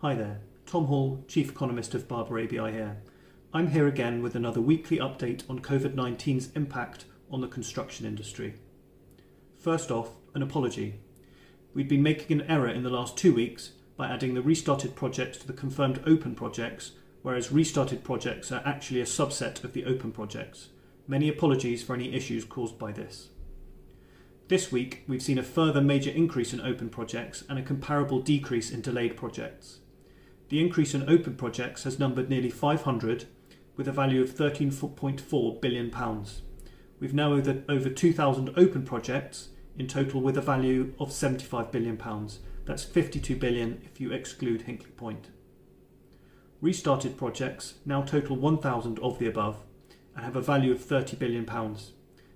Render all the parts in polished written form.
Hi there, Tom Hall, Chief Economist of Barber ABI here. I'm here again with another weekly update on Covid-19's impact on the construction industry. First off, an apology. We'd been making an error in the last 2 weeks by adding the restarted projects to the confirmed open projects, whereas restarted projects are actually a subset of the open projects. Many apologies for any issues caused by this. This week, we've seen a further major increase in open projects and a comparable decrease in delayed projects. The increase in open projects has numbered nearly 500, with a value of £13.4 billion. We've now over 2,000 open projects, in total with a value of £75 billion. That's £52 billion if you exclude Hinkley Point. Restarted projects now total 1,000 of the above and have a value of £30 billion.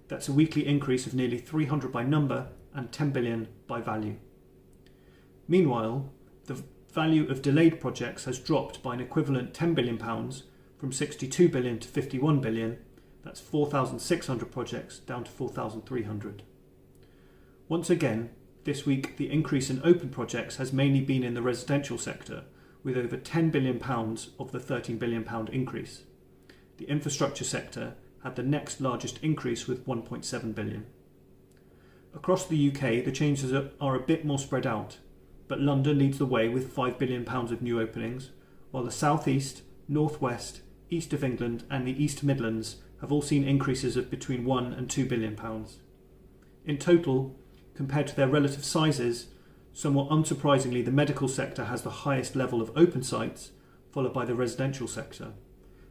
That's a weekly increase of nearly 300 by number and 10 billion by value. Meanwhile, the value of delayed projects has dropped by an equivalent £10 billion from 62 billion to 51 billion. That's 4,600 projects down to 4,300. Once again, this week the increase in open projects has mainly been in the residential sector, with over £10 billion of the £13 billion increase. The infrastructure sector had the next largest increase with 1.7 billion. Across the UK, the changes are a bit more spread out, but London leads the way with £5 billion of new openings, while the South East, North West, East of England and the East Midlands have all seen increases of between £1 and £2 billion. In total, compared to their relative sizes, somewhat unsurprisingly the medical sector has the highest level of open sites, followed by the residential sector,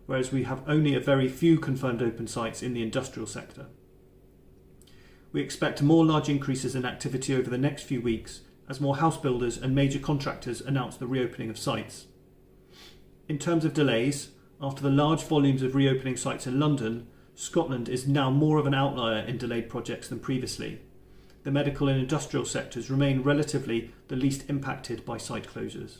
whereas we have only a very few confirmed open sites in the industrial sector. We expect more large increases in activity over the next few weeks as more house builders and major contractors announce the reopening of sites. In terms of delays, after the large volumes of reopening sites in London, Scotland is now more of an outlier in delayed projects than previously. The medical and industrial sectors remain relatively the least impacted by site closures.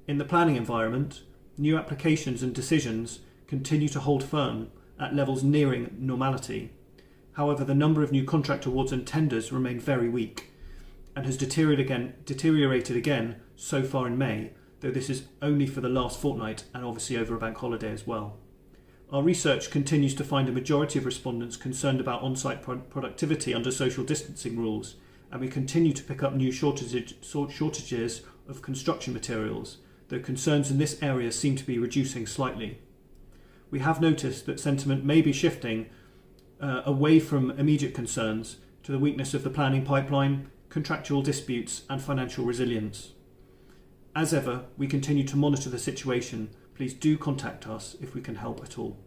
In the planning environment, new applications and decisions continue to hold firm at levels nearing normality. However, the number of new contract awards and tenders remain very weak and has deteriorated again so far in May, though this is only for the last fortnight and obviously over a bank holiday as well. Our research continues to find a majority of respondents concerned about on-site productivity under social distancing rules, and we continue to pick up new shortages of construction materials, though concerns in this area seem to be reducing slightly. We have noticed that sentiment may be shifting away from immediate concerns to the weakness of the planning pipeline, contractual disputes and financial resilience. As ever, we continue to monitor the situation. Please do contact us if we can help at all.